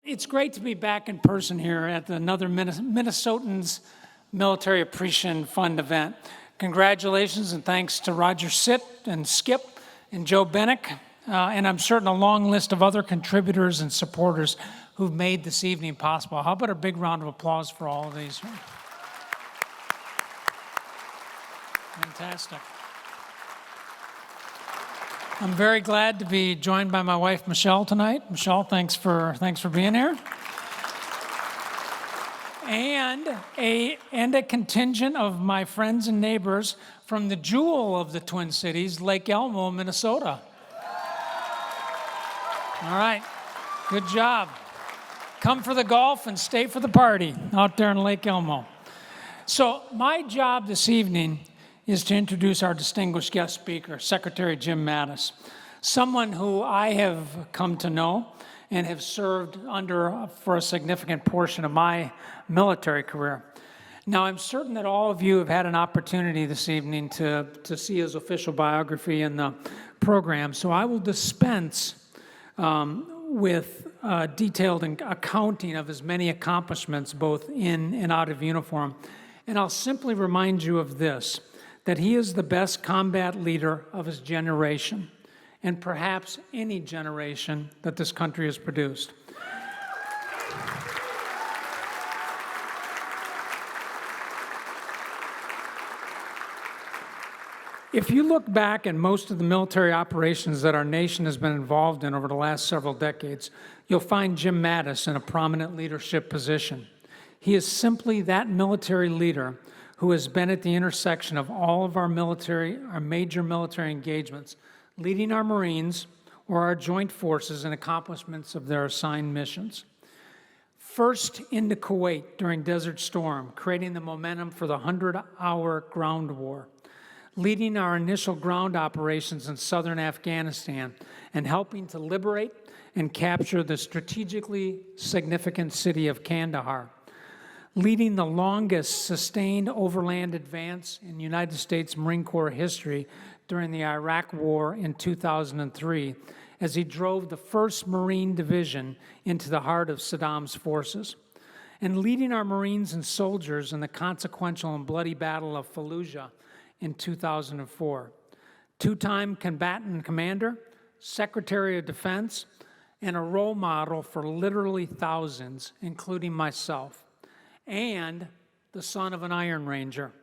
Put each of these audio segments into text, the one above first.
It's great to be back in person here at another Minnesotans Military Appreciation Fund event. Congratulations and thanks to Roger Sitt and Skip and Joe Bennick, and I'm certain a long list of other contributors and supporters who've made this evening possible. How about a big round of applause for all of these? Fantastic. I'm very glad to be joined by my wife, Michelle, tonight. Michelle, thanks for being here. And a contingent of my friends and neighbors from the jewel of the Twin Cities, Lake Elmo, Minnesota. All right, good job. Come for the golf and stay for the party out there in Lake Elmo. So my job this evening is to introduce our distinguished guest speaker, Secretary Jim Mattis, someone who I have come to know and have served under for a significant portion of my military career. Now, I'm certain that all of you have had an opportunity this evening to see his official biography in the program, so I will dispense with detailed accounting of his many accomplishments, both in and out of uniform. And I'll simply remind you of this, that he is the best combat leader of his generation, and perhaps any generation that this country has produced. If you look back at most of the military operations that our nation has been involved in over the last several decades, you'll find Jim Mattis in a prominent leadership position. He is simply that military leader who has been at the intersection of all of our major military engagements, leading our Marines or our joint forces in accomplishments of their assigned missions. First into Kuwait during Desert Storm, creating the momentum for the 100-hour ground war, leading our initial ground operations in southern Afghanistan, and helping to liberate and capture the strategically significant city of Kandahar, leading the longest sustained overland advance in United States Marine Corps history during the Iraq War in 2003, as he drove the 1st Marine Division into the heart of Saddam's forces, and leading our Marines and soldiers in the consequential and bloody Battle of Fallujah in 2004. Two-time combatant commander, Secretary of Defense, and a role model for literally thousands, including myself, and the son of an Iron Ranger.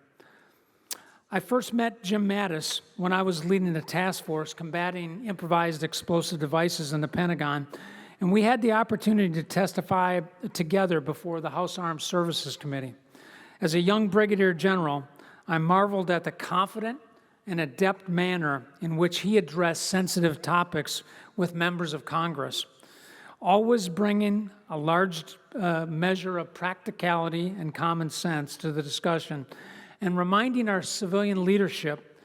I first met Jim Mattis when I was leading a task force combating improvised explosive devices in the Pentagon, and we had the opportunity to testify together before the House Armed Services Committee. As a young brigadier general, I marveled at the confident and adept manner in which he addressed sensitive topics with members of Congress, always bringing a large measure of practicality and common sense to the discussion, and reminding our civilian leadership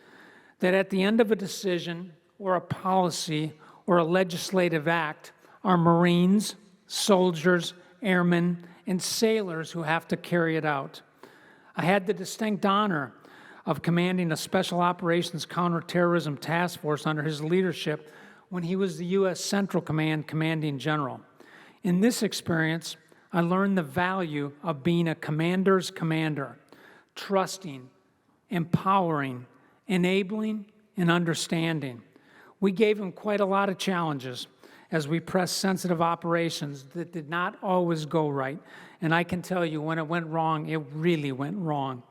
that at the end of a decision or a policy or a legislative act are Marines, soldiers, airmen, and sailors who have to carry it out. I had the distinct honor of commanding a Special Operations Counterterrorism Task Force under his leadership when he was the U.S. Central Command Commanding General. In this experience, I learned the value of being a commander's commander, trusting, empowering, enabling, and understanding. We gave him quite a lot of challenges as we pressed sensitive operations that did not always go right. And I can tell you, when it went wrong, it really went wrong.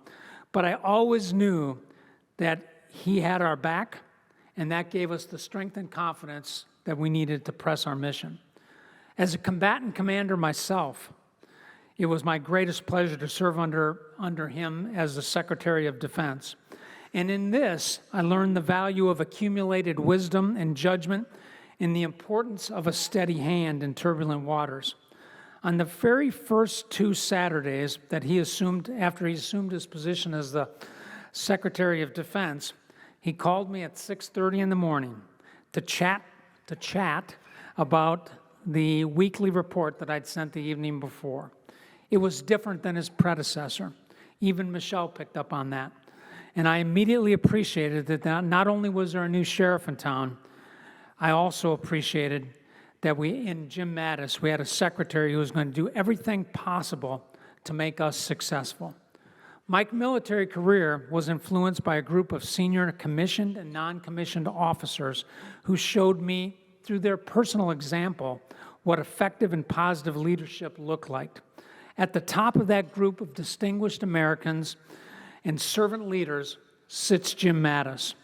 But I always knew that he had our back, and that gave us the strength and confidence that we needed to press our mission. As a combatant commander myself, it was my greatest pleasure to serve under him as the Secretary of Defense. And in this, I learned the value of accumulated wisdom and judgment and the importance of a steady hand in turbulent waters. On the very first 2 Saturdays that he assumed, after he assumed his position as the Secretary of Defense, he called me at 6:30 in the morning to chat about the weekly report that I'd sent the evening before. It was different than his predecessor. Even Michelle picked up on that. And I immediately appreciated that not only was there a new sheriff in town, I also appreciated in Jim Mattis, we had a secretary who was going to do everything possible to make us successful. My military career was influenced by a group of senior commissioned and non-commissioned officers who showed me, through their personal example, what effective and positive leadership looked like. At the top of that group of distinguished Americans and servant leaders sits Jim Mattis.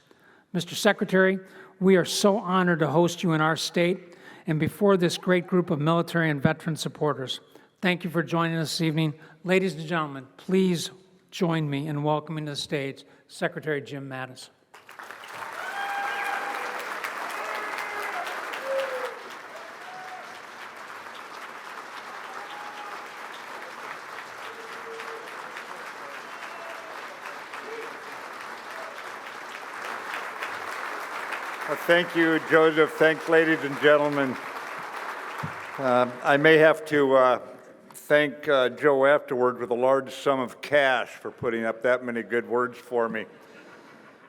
Mr. Secretary, we are so honored to host you in our state and before this great group of military and veteran supporters. Thank you for joining us this evening. Ladies and gentlemen, please join me in welcoming to the stage Secretary Jim Mattis. Well, thank you, Joseph. Thanks, ladies and gentlemen. I may have to thank Joe afterward with a large sum of cash for putting up that many good words for me.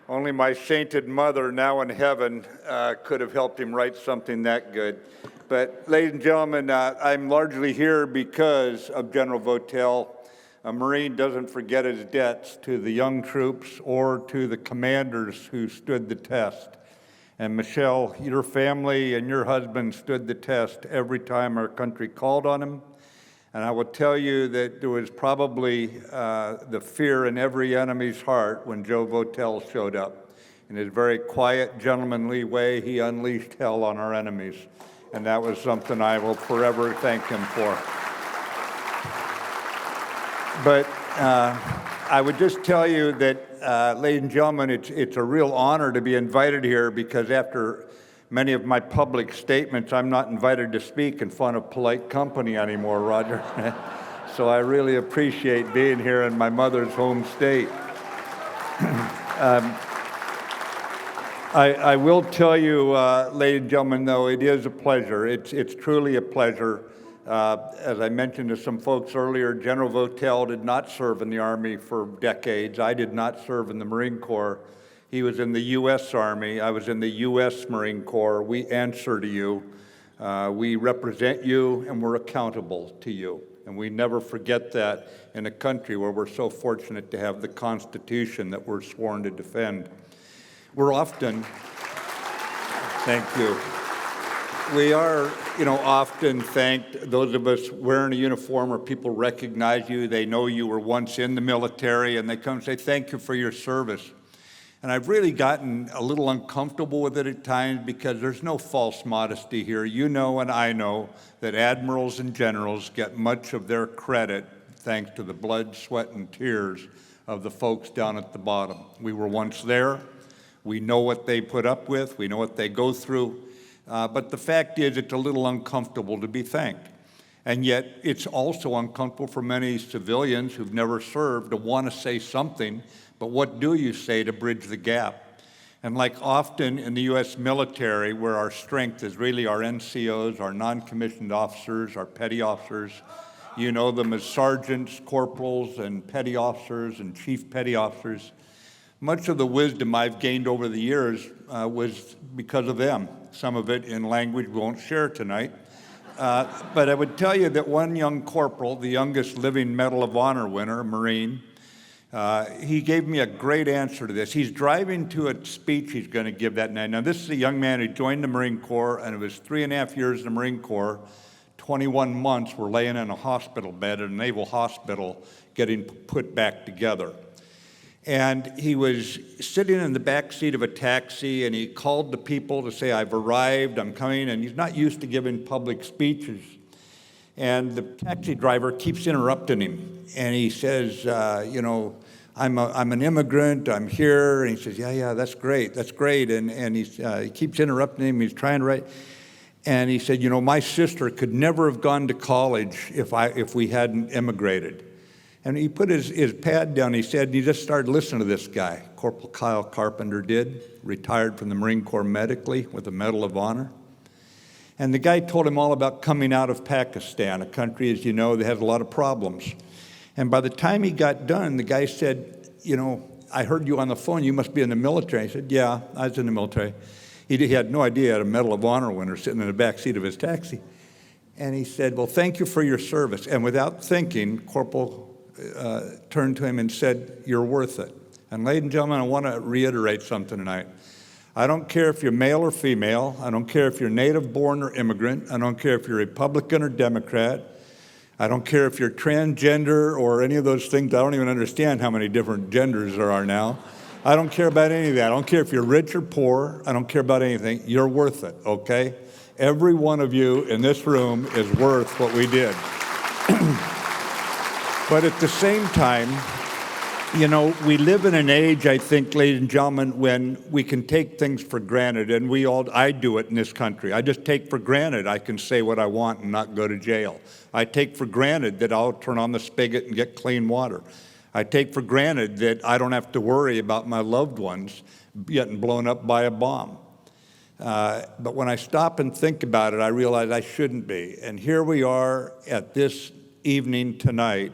Only my sainted mother, now in heaven, could have helped him write something that good. But, ladies and gentlemen, I'm largely here because of General Votel. A Marine doesn't forget his debts to the young troops or to the commanders who stood the test. And Michelle, your family and your husband stood the test every time our country called on him. And I will tell you that there was probably the fear in every enemy's heart when Joe Votel showed up. In his very quiet, gentlemanly way, he unleashed hell on our enemies. And that was something I will forever thank him for. But I would just tell you that, ladies and gentlemen, it's a real honor to be invited here because after many of my public statements, I'm not invited to speak in front of polite company anymore, Roger. So I really appreciate being here in my mother's home state. I will tell you, ladies and gentlemen, though, it is a pleasure. It's truly a pleasure. As I mentioned to some folks earlier, General Votel did not serve in the Army for decades. I did not serve in the Marine Corps. He was in the U.S. Army. I was in the U.S. Marine Corps. We answer to you. We represent you, and we're accountable to you. And we never forget that in a country where we're so fortunate to have the Constitution that we're sworn to defend. We're often, thank you. We are, often thanked, those of us wearing a uniform or people recognize you, they know you were once in the military, and they come and say, thank you for your service. And I've really gotten a little uncomfortable with it at times because there's no false modesty here. You know and I know that admirals and generals get much of their credit thanks to the blood, sweat, and tears of the folks down at the bottom. We were once there. We know what they put up with. We know what they go through. But the fact is, it's a little uncomfortable to be thanked. And yet, it's also uncomfortable for many civilians who've never served to want to say something, but what do you say to bridge the gap? And like often in the U.S. military, where our strength is really our NCOs, our non-commissioned officers, our petty officers, you know them as sergeants, corporals, and petty officers, and chief petty officers. Much of the wisdom I've gained over the years was because of them. Some of it in language we won't share tonight. But I would tell you that one young corporal, the youngest living Medal of Honor winner, a Marine, he gave me a great answer to this. He's driving to a speech he's going to give that night. Now, this is a young man who joined the Marine Corps, and it was 3.5 years in the Marine Corps. 21 months were laying in a hospital bed at a naval hospital getting put back together. And he was sitting in the back seat of a taxi, and he called the people to say, I've arrived, I'm coming, and he's not used to giving public speeches. And the taxi driver keeps interrupting him, and he says, I'm an immigrant, I'm here, and he says, yeah, that's great, and he keeps interrupting him, he's trying to write, and he said, my sister could never have gone to college if we hadn't immigrated. And he put his pad down, he said, and he just started listening to this guy. Corporal Kyle Carpenter did, retired from the Marine Corps medically with a Medal of Honor. And the guy told him all about coming out of Pakistan, a country, as you know, that has a lot of problems. And by the time he got done, the guy said, I heard you on the phone, you must be in the military. I said, yeah, I was in the military. He had no idea he had a Medal of Honor winner sitting in the back seat of his taxi. And he said, well, thank you for your service. And without thinking, Corporal turned to him and said, you're worth it. And ladies and gentlemen, I want to reiterate something tonight. I don't care if you're male or female. I don't care if you're native-born or immigrant. I don't care if you're Republican or Democrat. I don't care if you're transgender or any of those things. I don't even understand how many different genders there are now. I don't care about any of that. I don't care if you're rich or poor. I don't care about anything. You're worth it, okay? Every one of you in this room is worth what we did. But at the same time, you know, we live in an age, I think, ladies and gentlemen, when we can take things for granted, and I do it in this country. I just take for granted I can say what I want and not go to jail. I take for granted that I'll turn on the spigot and get clean water. I take for granted that I don't have to worry about my loved ones getting blown up by a bomb. But when I stop and think about it, I realize I shouldn't be. And here we are at this evening tonight,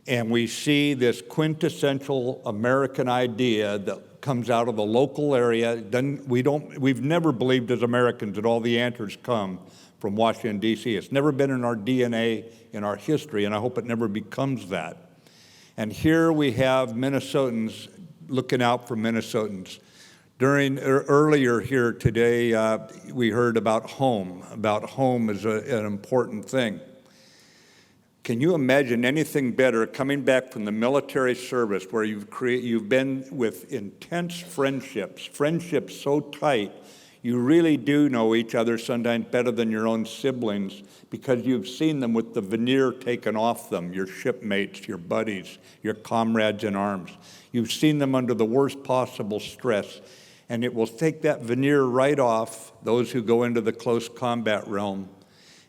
and we see this quintessential American idea that comes out of the local area. We've never believed as Americans that all the answers come from Washington, D.C. It's never been in our DNA, in our history, and I hope it never becomes that. And here we have Minnesotans looking out for Minnesotans. Earlier here today, we heard about home as an important thing. Can you imagine anything better coming back from the military service where you've been with intense friendships so tight, you really do know each other sometimes better than your own siblings because you've seen them with the veneer taken off them, your shipmates, your buddies, your comrades in arms. You've seen them under the worst possible stress, and it will take that veneer right off those who go into the close combat realm,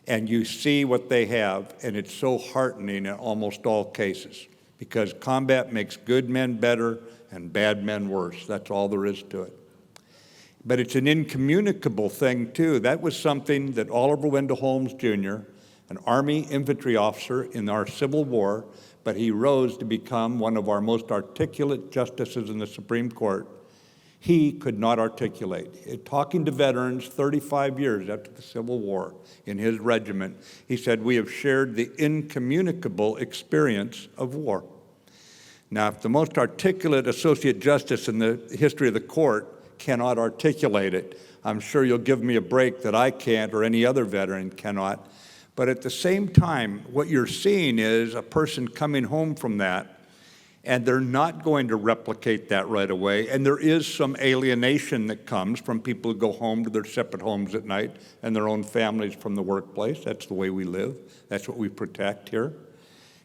and you see what they have, and it's so heartening in almost all cases because combat makes good men better and bad men worse. That's all there is to it. But it's an incommunicable thing, too. That was something that Oliver Wendell Holmes, Jr., an Army infantry officer in our Civil War, but he rose to become one of our most articulate justices in the Supreme Court. He could not articulate. Talking to veterans 35 years after the Civil War in his regiment, he said, we have shared the incommunicable experience of war. Now, if the most articulate associate justice in the history of the court cannot articulate it, I'm sure you'll give me a break that I can't or any other veteran cannot. But at the same time, what you're seeing is a person coming home from that, and they're not going to replicate that right away. And there is some alienation that comes from people who go home to their separate homes at night and their own families from the workplace. That's the way we live. That's what we protect here.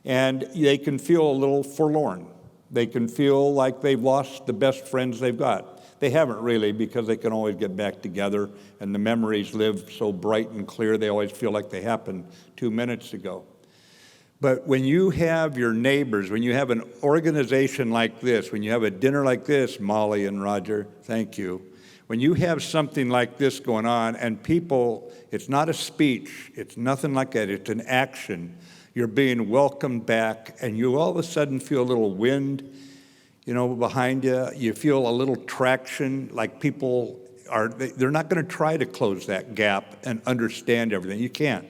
And they can feel a little forlorn. They can feel like they've lost the best friends they've got. They haven't really, because they can always get back together, and the memories live so bright and clear, they always feel like they happened 2 minutes ago. But when you have your neighbors, when you have an organization like this, when you have a dinner like this, Molly and Roger, thank you. When you have something like this going on, and people, it's not a speech, it's nothing like that, it's an action. You're being welcomed back, and you all of a sudden feel a little wind, behind you. You feel a little traction, like people they're not going to try to close that gap and understand everything. You can't.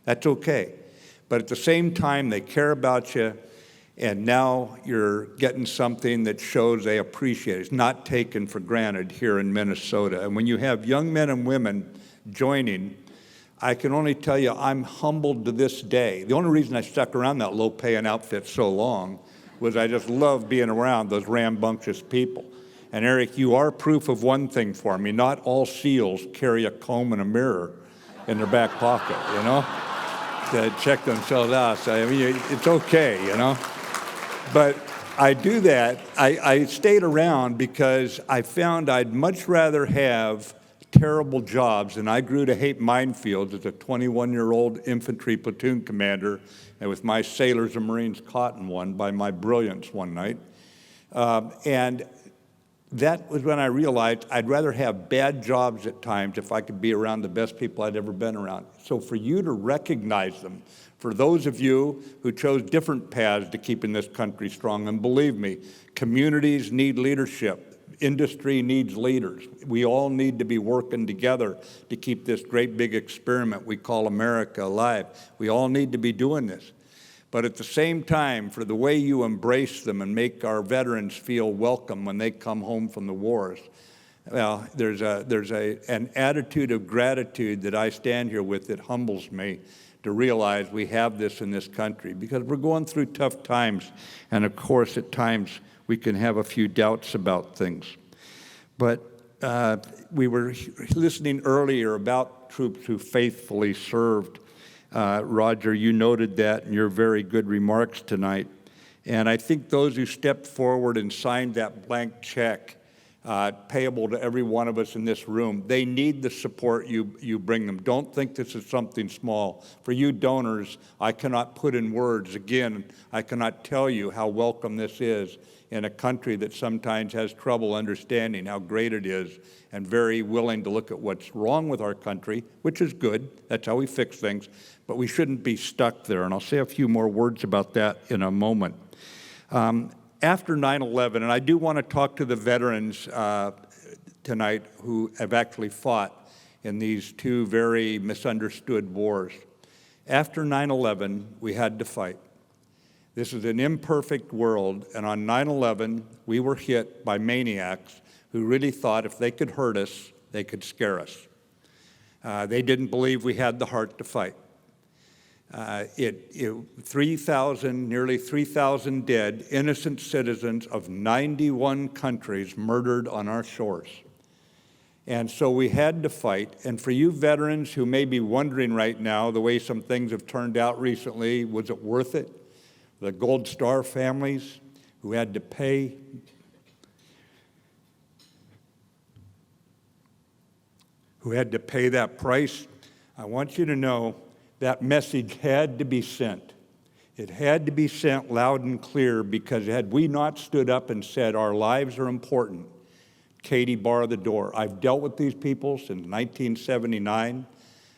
That's okay. But at the same time, they care about you, and now you're getting something that shows they appreciate it. It's not taken for granted here in Minnesota. And when you have young men and women joining, I can only tell you I'm humbled to this day. The only reason I stuck around that low-paying outfit so long was I just love being around those rambunctious people. And Eric, you are proof of one thing for me. Not all SEALs carry a comb and a mirror in their back pocket, to check themselves out. So, I mean, it's okay, But I do that. I stayed around because I found I'd much rather have terrible jobs, and I grew to hate minefields as a 21-year-old infantry platoon commander, and with my sailors and Marines caught in one by my brilliance one night. And that was when I realized I'd rather have bad jobs at times if I could be around the best people I'd ever been around. So for you to recognize them, for those of you who chose different paths to keeping this country strong, and believe me, communities need leadership. Industry needs leaders. We all need to be working together to keep this great big experiment we call America alive. We all need to be doing this. But at the same time, for the way you embrace them and make our veterans feel welcome when they come home from the wars, well, there's an attitude of gratitude that I stand here with that humbles me to realize we have this in this country, because we're going through tough times, and of course at times we can have a few doubts about things. But we were listening earlier about troops who faithfully served. Roger, you noted that in your very good remarks tonight. And I think those who stepped forward and signed that blank check, payable to every one of us in this room, they need the support you bring them. Don't think this is something small. For you donors, I cannot put in words, again, I cannot tell you how welcome this is in a country that sometimes has trouble understanding how great it is, and very willing to look at what's wrong with our country, which is good. That's how we fix things. But we shouldn't be stuck there. And I'll say a few more words about that in a moment. After 9/11, and I do want to talk to the veterans tonight who have actually fought in these two very misunderstood wars. After 9/11, we had to fight. This is an imperfect world, and on 9/11, we were hit by maniacs who really thought if they could hurt us, they could scare us. They didn't believe we had the heart to fight. 3,000, nearly 3,000 dead, innocent citizens of 91 countries murdered on our shores. And so we had to fight. And for you veterans who may be wondering right now, the way some things have turned out recently, was it worth it? The Gold Star families who had to pay that price, I want you to know that message had to be sent. It had to be sent loud and clear, because had we not stood up and said our lives are important, Katie bar the door. I've dealt with these people since 1979.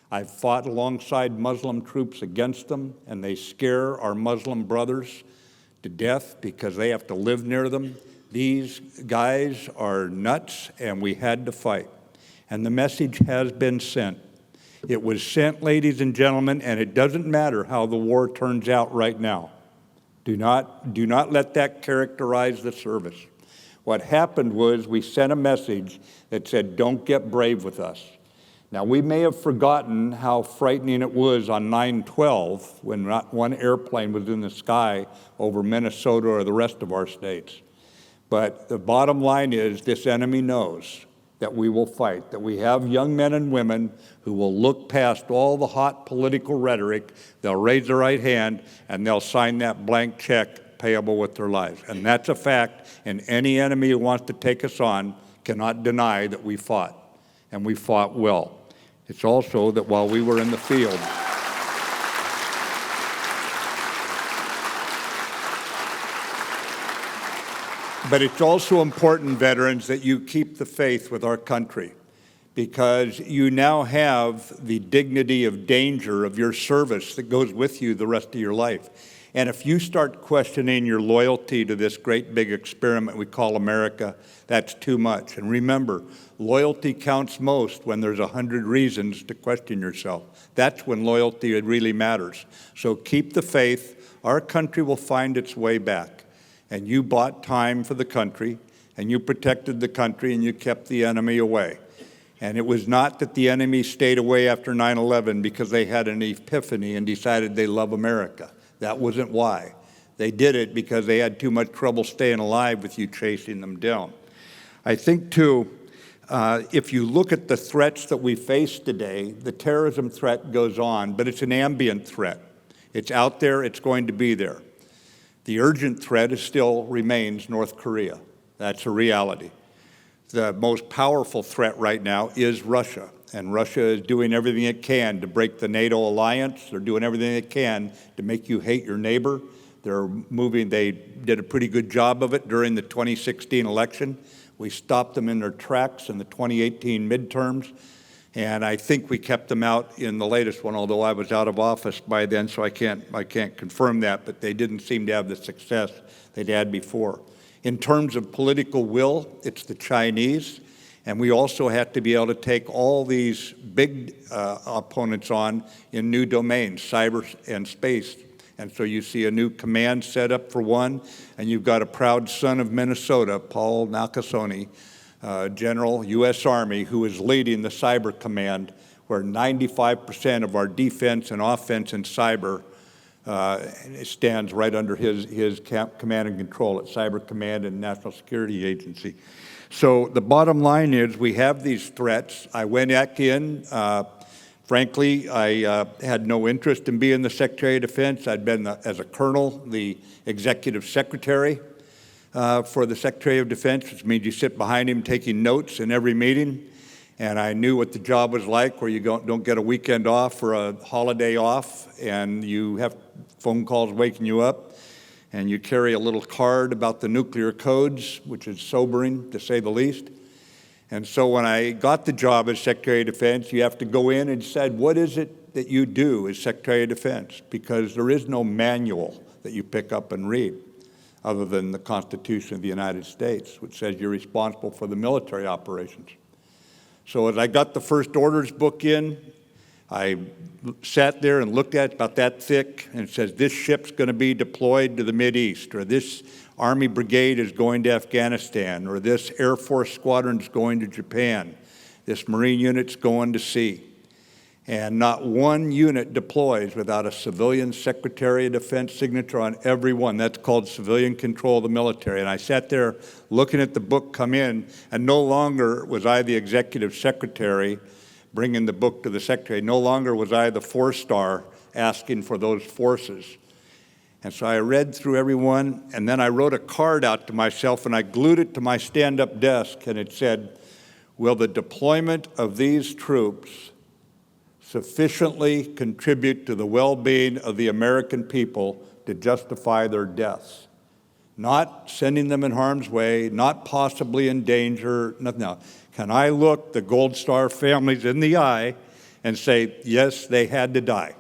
I've fought alongside Muslim troops against them, and they scare our Muslim brothers to death because they have to live near them. These guys are nuts, and we had to fight. And the message has been sent. It was sent, ladies and gentlemen, and it doesn't matter how the war turns out right now. Do not let that characterize the service. What happened was we sent a message that said, don't get brave with us. Now, we may have forgotten how frightening it was on 9/12 when not one airplane was in the sky over Minnesota or the rest of our states. But the bottom line is this enemy knows that we will fight, that we have young men and women who will look past all the hot political rhetoric, they'll raise their right hand, and they'll sign that blank check payable with their lives. And that's a fact, and any enemy who wants to take us on cannot deny that we fought, and we fought well. It's also that while we were in the field, but it's also important, veterans, that you keep the faith with our country, because you now have the dignity of danger of your service that goes with you the rest of your life. And if you start questioning your loyalty to this great big experiment we call America, that's too much. And remember, loyalty counts most when there's 100 reasons to question yourself. That's when loyalty really matters. So keep the faith. Our country will find its way back. And you bought time for the country, and you protected the country, and you kept the enemy away. And it was not that the enemy stayed away after 9/11 because they had an epiphany and decided they love America. That wasn't why. They did it because they had too much trouble staying alive with you chasing them down. I think, too, if you look at the threats that we face today, the terrorism threat goes on, but it's an ambient threat. It's out there, it's going to be there. The urgent threat still remains North Korea. That's a reality. The most powerful threat right now is Russia, and Russia is doing everything it can to break the NATO alliance. They're doing everything they can to make you hate your neighbor. They did a pretty good job of it during the 2016 election. We stopped them in their tracks in the 2018 midterms, and I think we kept them out in the latest one, although I was out of office by then, so I can't confirm that, but they didn't seem to have the success they'd had before. In terms of political will, it's the Chinese, and we also have to be able to take all these big opponents on in new domains, cyber and space. And so you see a new command set up for one, and you've got a proud son of Minnesota, Paul Nakasone, General, U.S. Army, who is leading the Cyber Command, where 95% of our defense and offense in cyber stands right under his command and control at Cyber Command and National Security Agency. So the bottom line is we have these threats. I went back in. Frankly, I had no interest in being the Secretary of Defense. I'd been, as a colonel, the executive secretary for the Secretary of Defense, which means you sit behind him taking notes in every meeting. And I knew what the job was like, where you don't get a weekend off or a holiday off, and you have phone calls waking you up, and you carry a little card about the nuclear codes, which is sobering, to say the least. And so when I got the job as Secretary of Defense, you have to go in and said, what is it that you do as Secretary of Defense? Because there is no manual that you pick up and read, other than the Constitution of the United States, which says you're responsible for the military operations. So as I got the first orders book in, I sat there and looked at it about that thick, and it says, this ship's going to be deployed to the Mideast, or this Army brigade is going to Afghanistan, or this Air Force squadron's going to Japan, this Marine unit's going to sea. And not one unit deploys without a civilian Secretary of Defense signature on every one. That's called civilian control of the military. And I sat there looking at the book come in, and no longer was I the executive secretary bringing the book to the secretary. No longer was I the four-star asking for those forces. And so I read through every one, and then I wrote a card out to myself, and I glued it to my stand-up desk, and it said, will the deployment of these troops sufficiently contribute to the well-being of the American people to justify their deaths? Not sending them in harm's way, not possibly in danger, nothing else. Can I look the Gold Star families in the eye and say, yes, they had to die?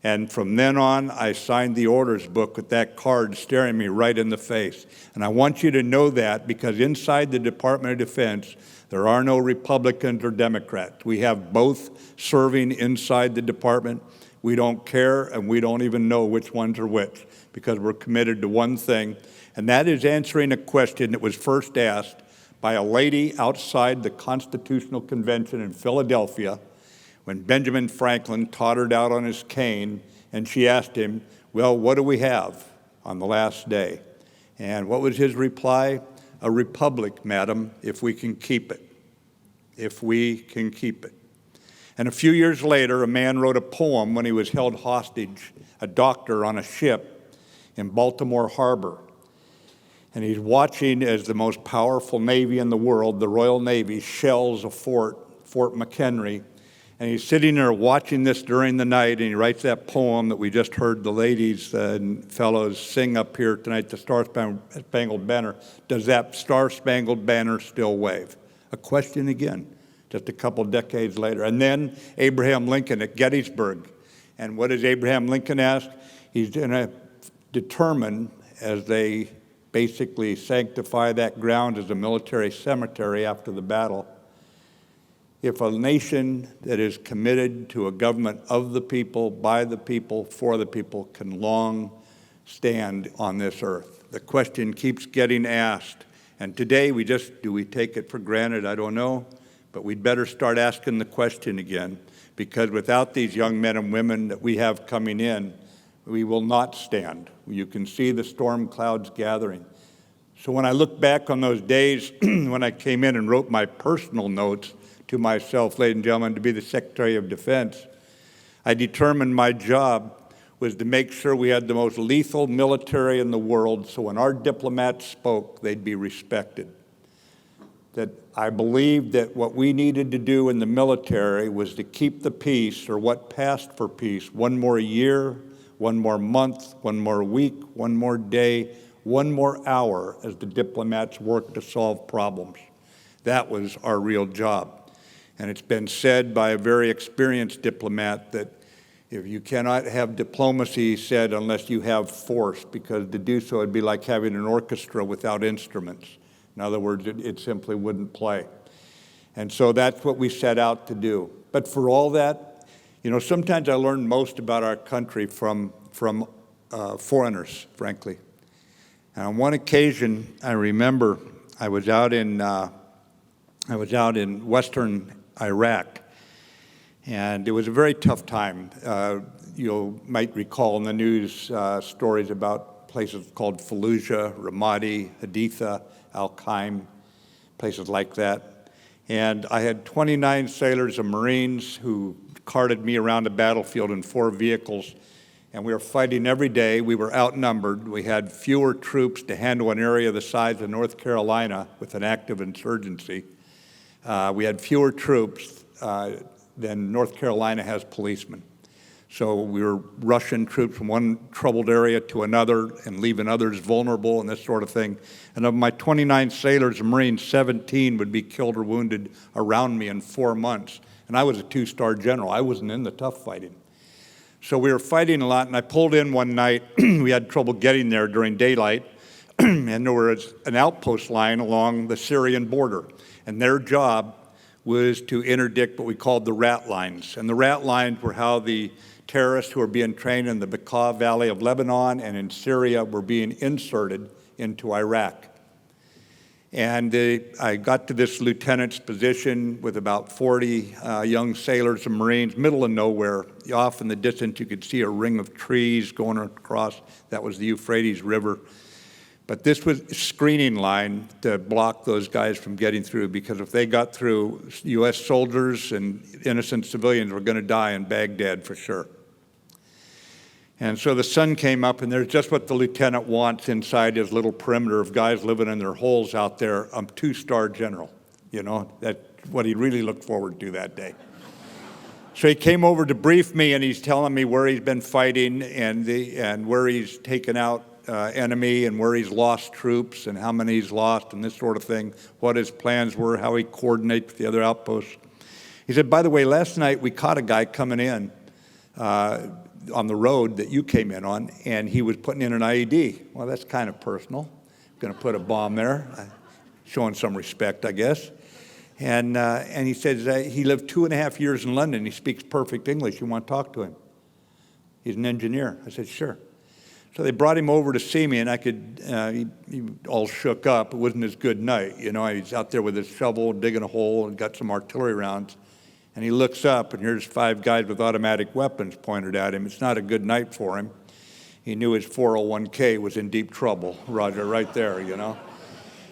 And from then on, I signed the orders book with that card staring me right in the face. And I want you to know that, because inside the Department of Defense, there are no Republicans or Democrats. We have both serving inside the department. We don't care, and we don't even know which ones are which, because we're committed to one thing, and that is answering a question that was first asked by a lady outside the Constitutional Convention in Philadelphia when Benjamin Franklin tottered out on his cane, and she asked him, well, what do we have on the last day? And what was his reply? A republic, madam, if we can keep it. If we can keep it. And a few years later, a man wrote a poem when he was held hostage, a doctor on a ship in Baltimore Harbor. And he's watching as the most powerful Navy in the world, the Royal Navy, shells a fort, Fort McHenry. And he's sitting there watching this during the night, and he writes that poem that we just heard the ladies and fellows sing up here tonight, the Star-Spangled Banner. Does that Star-Spangled Banner still wave? A question again, just a couple decades later. And then Abraham Lincoln at Gettysburg. And what does Abraham Lincoln ask? He's going to determine, as they basically sanctify that ground as a military cemetery after the battle, if a nation that is committed to a government of the people, by the people, for the people, can long stand on this earth. The question keeps getting asked. And today do we take it for granted? I don't know. But we'd better start asking the question again, because without these young men and women that we have coming in, we will not stand. You can see the storm clouds gathering. So when I look back on those days when I came in and wrote my personal notes to myself, ladies and gentlemen, to be the Secretary of Defense, I determined my job was to make sure we had the most lethal military in the world, so when our diplomats spoke, they'd be respected. That I believed that what we needed to do in the military was to keep the peace, or what passed for peace, one more year, one more month, one more week, one more day, one more hour as the diplomats worked to solve problems. That was our real job. And it's been said by a very experienced diplomat that If you cannot have diplomacy, he said, unless you have force, because to do so, it'd be like having an orchestra without instruments. In other words, it simply wouldn't play. And so that's what we set out to do. But for all that, sometimes I learn most about our country from foreigners, frankly. And on one occasion, I remember I was out in western Iraq, and it was a very tough time. You might recall in the news stories about places called Fallujah, Ramadi, Haditha, Al-Qaim, places like that. And I had 29 sailors and Marines who carted me around the battlefield in 4 vehicles, and we were fighting every day. We were outnumbered. We had fewer troops to handle an area the size of North Carolina with an active insurgency. We had fewer troops than North Carolina has policemen. So we were rushing troops from one troubled area to another and leaving others vulnerable and this sort of thing. And of my 29 sailors and Marines, 17 would be killed or wounded around me in 4 months. And I was a 2-star general. I wasn't in the tough fighting. So we were fighting a lot, and I pulled in one night. We had trouble getting there during daylight, and there was an outpost line along the Syrian border. And their job was to interdict what we called the rat lines. And the rat lines were how the terrorists who were being trained in the Bekaa Valley of Lebanon and in Syria were being inserted into Iraq. And I got to this lieutenant's position with about 40 young sailors and Marines, middle of nowhere. Off in the distance, you could see a ring of trees going across. That was the Euphrates River. But this was a screening line to block those guys from getting through, because if they got through, U.S. soldiers and innocent civilians were going to die in Baghdad for sure. And so the sun came up, and there's just what the lieutenant wants inside his little perimeter of guys living in their holes out there. I'm 2-star general. That's what he really looked forward to that day. So he came over to brief me, and he's telling me where he's been fighting and where he's taken out enemy and where he's lost troops and how many he's lost and this sort of thing, what his plans were, how he coordinates with the other outposts. He said, by the way, last night we caught a guy coming in on the road that you came in on, and he was putting in an IED. Well, that's kind of personal. Going to put a bomb there, showing some respect, I guess. And he says he lived 2.5 years in London. He speaks perfect English. You want to talk to him? He's an engineer. I said, sure. So they brought him over to see me, and I could, he all shook up. It wasn't his good night. He's out there with his shovel, digging a hole, and got some artillery rounds. And he looks up, and here's 5 guys with automatic weapons pointed at him. It's not a good night for him. He knew his 401k was in deep trouble, Roger, right there,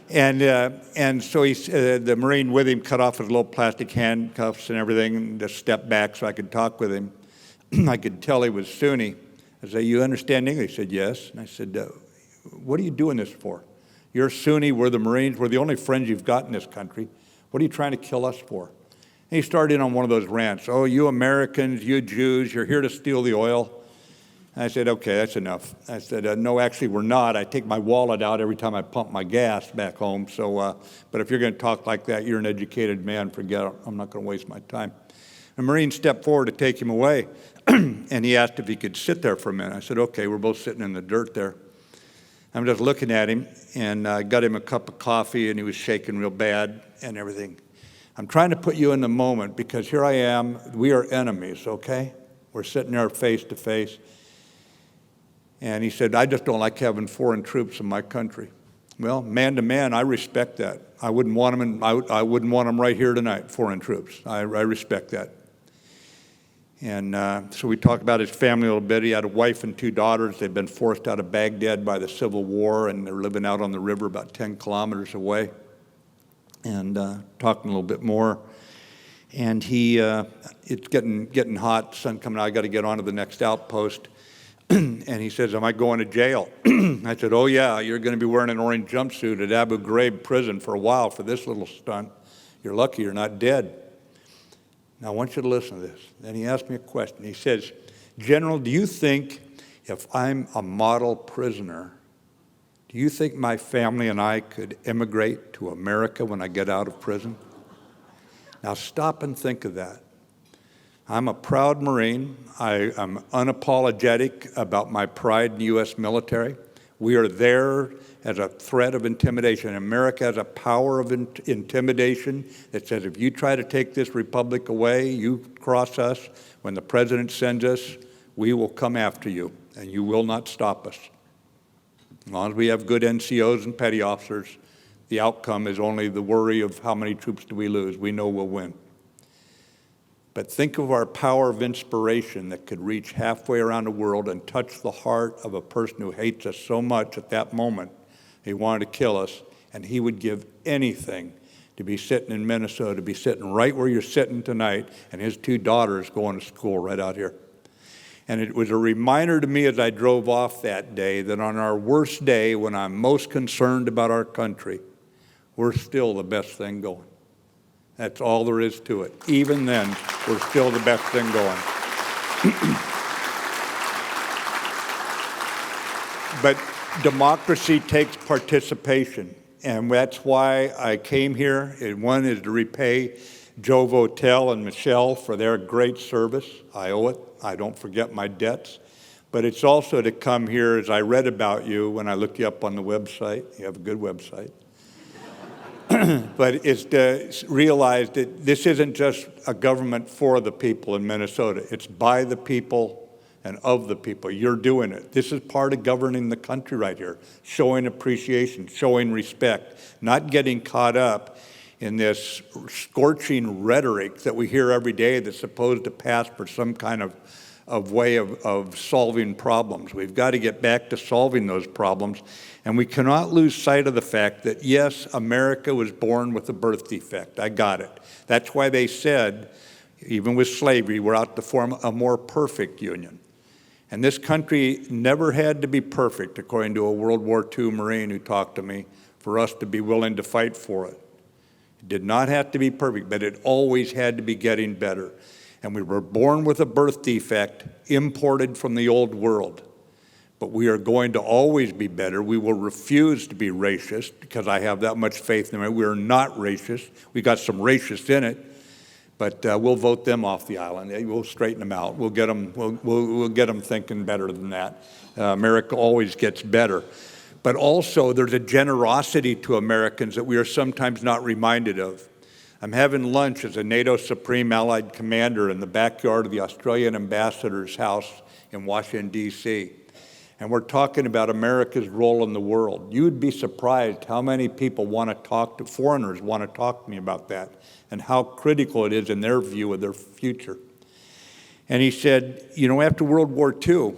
And so the Marine with him cut off his little plastic handcuffs and everything, and just stepped back so I could talk with him. I could tell he was Sunni. I said, you understand English? He said, yes. And I said, what are you doing this for? You're Sunni, we're the Marines, we're the only friends you've got in this country. What are you trying to kill us for? And he started in on one of those rants. Oh, you Americans, you Jews, you're here to steal the oil. And I said, okay, that's enough. I said, no, actually, we're not. I take my wallet out every time I pump my gas back home. So, but if you're going to talk like that, you're an educated man. Forget it. I'm not going to waste my time. A Marine stepped forward to take him away, and he asked if he could sit there for a minute. I said, okay, we're both sitting in the dirt there. I'm just looking at him, and I got him a cup of coffee, and he was shaking real bad and everything. I'm trying to put you in the moment, because here I am. We are enemies, okay? We're sitting there face to face. And he said, I just don't like having foreign troops in my country. Well, man to man, I respect that. I wouldn't want them I wouldn't want them right here tonight, foreign troops. I respect that. And so we talked about his family a little bit. He had a wife and 2 daughters. They'd been forced out of Baghdad by the Civil War, and they're living out on the river about 10 kilometers away. And talking a little bit more. And it's getting hot, sun coming out. I got to get on to the next outpost. And he says, am I going to jail? I said, oh, yeah, you're going to be wearing an orange jumpsuit at Abu Ghraib prison for a while for this little stunt. You're lucky you're not dead. Now, I want you to listen to this. Then he asked me a question. He says, General, do you think if I'm a model prisoner, do you think my family and I could immigrate to America when I get out of prison? Now, stop and think of that. I'm a proud Marine. I am unapologetic about my pride in the U.S. military. We are there as a threat of intimidation. America has a power of intimidation that says if you try to take this republic away, you cross us, when the president sends us, we will come after you, and you will not stop us. As long as we have good NCOs and petty officers, the outcome is only the worry of how many troops do we lose. We know we'll win. But think of our power of inspiration that could reach halfway around the world and touch the heart of a person who hates us so much at that moment. He wanted to kill us, and he would give anything to be sitting in Minnesota, to be sitting right where you're sitting tonight, and his two daughters going to school right out here. And it was a reminder to me as I drove off that day that on our worst day, when I'm most concerned about our country, we're still the best thing going. That's all there is to it. Even then, we're still the best thing going. But democracy takes participation, and that's why I came here. And one is to repay Joe Votel and Michelle for their great service. I owe it. I don't forget my debts. But it's also to come here, as I read about you when I looked you up on the website. You have a good website. But it's to realize that this isn't just a government for the people in Minnesota. It's by the people and of the people. You're doing it. This is part of governing the country right here, showing appreciation, showing respect, not getting caught up in this scorching rhetoric that we hear every day that's supposed to pass for some kind of way of solving problems. We've got to get back to solving those problems. And we cannot lose sight of the fact that, yes, America was born with a birth defect. I got it. That's why they said, even with slavery, we're out to form a more perfect union. And this country never had to be perfect, according to a World War II Marine who talked to me, for us to be willing to fight for it. It did not have to be perfect, but it always had to be getting better. And we were born with a birth defect imported from the old world. But we are going to always be better. We will refuse to be racist because I have that much faith in it. We are not racist. We got some racists in it, but we'll vote them off the island. We'll straighten them out. We'll get them. We'll get them thinking better than that. America always gets better. But also, there's a generosity to Americans that we are sometimes not reminded of. I'm having lunch as a NATO Supreme Allied Commander in the backyard of the Australian ambassador's house in Washington, D.C., and we're talking about America's role in the world. You would be surprised how many people want to talk to, foreigners want to talk to me about that, and how critical it is in their view of their future. And he said, you know, after World War II,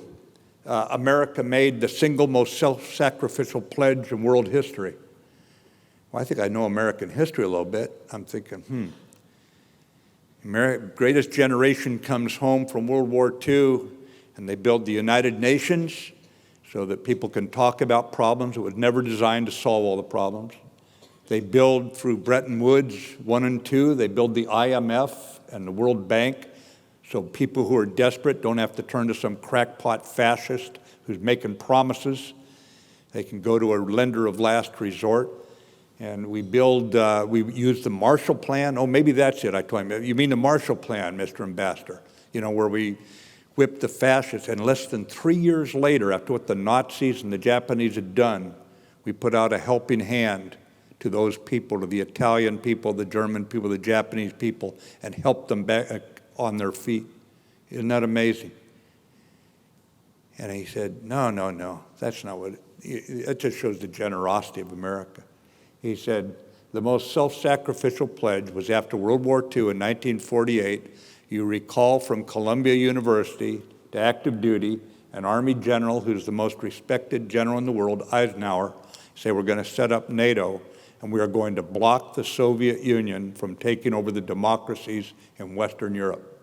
America made the single most self-sacrificial pledge in world history. Well, I think I know American history a little bit. I'm thinking, greatest generation comes home from World War II, and they build the United Nations so that people can talk about problems. It was never designed to solve all the problems. They build through Bretton Woods 1 and 2, they build the IMF and the World Bank so people who are desperate don't have to turn to some crackpot fascist who's making promises. They can go to a lender of last resort. And we use the Marshall Plan. Oh, maybe that's it, I told him. You mean the Marshall Plan, Mr. Ambassador, where we whipped the fascists. And less than 3 years later, after what the Nazis and the Japanese had done, we put out a helping hand to those people, to the Italian people, the German people, the Japanese people, and helped them back on their feet. Isn't that amazing? And he said, no, that's not what it just shows the generosity of America. He said, the most self-sacrificial pledge was after World War II in 1948. You recall from Columbia University to active duty, an Army general who's the most respected general in the world, Eisenhower, say we're going to set up NATO and we are going to block the Soviet Union from taking over the democracies in Western Europe.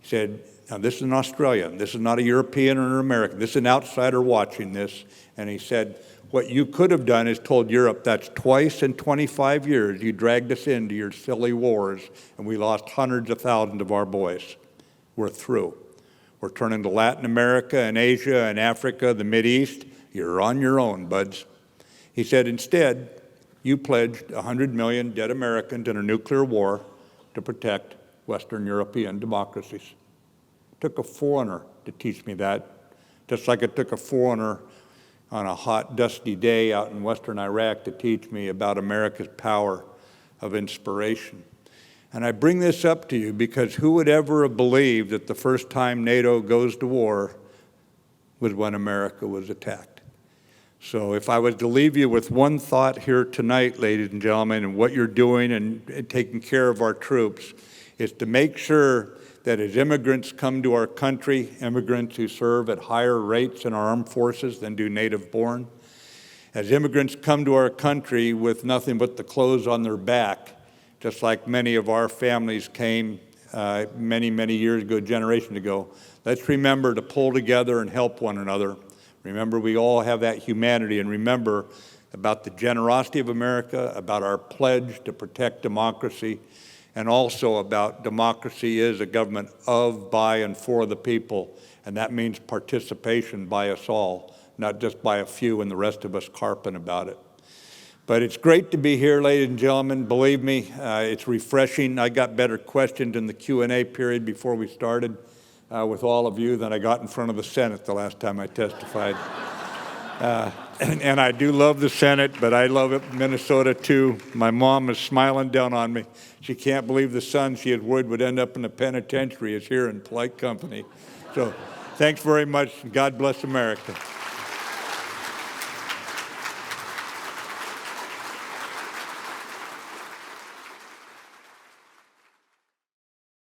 He said, now this is an Australian, this is not a European or an American, this is an outsider watching this, and he said, what you could have done is told Europe that's twice in 25 years you dragged us into your silly wars and we lost hundreds of thousands of our boys. We're through. We're turning to Latin America and Asia and Africa, the Mideast. You're on your own, buds. He said, instead, you pledged 100 million dead Americans in a nuclear war to protect Western European democracies. It took a foreigner to teach me that, just like it took a foreigner on a hot, dusty day out in Western Iraq to teach me about America's power of inspiration. And I bring this up to you because who would ever have believed that the first time NATO goes to war was when America was attacked? So if I was to leave you with one thought here tonight, ladies and gentlemen, and what you're doing and taking care of our troops, is to make sure that as immigrants come to our country, immigrants who serve at higher rates in our armed forces than do native-born, as immigrants come to our country with nothing but the clothes on their back, just like many of our families came many, many years ago, generations ago, let's remember to pull together and help one another. Remember, we all have that humanity, and remember about the generosity of America, about our pledge to protect democracy, and also about democracy is a government of, by, and for the people, and that means participation by us all, not just by a few and the rest of us carping about it. But it's great to be here, ladies and gentlemen. Believe me, it's refreshing. I got better questions in the Q&A period before we started with all of you than I got in front of the Senate the last time I testified. And I do love the Senate, but I love it, Minnesota too. My mom is smiling down on me. She can't believe the son she had worried would end up in the penitentiary is here in polite company. So thanks very much. God bless America.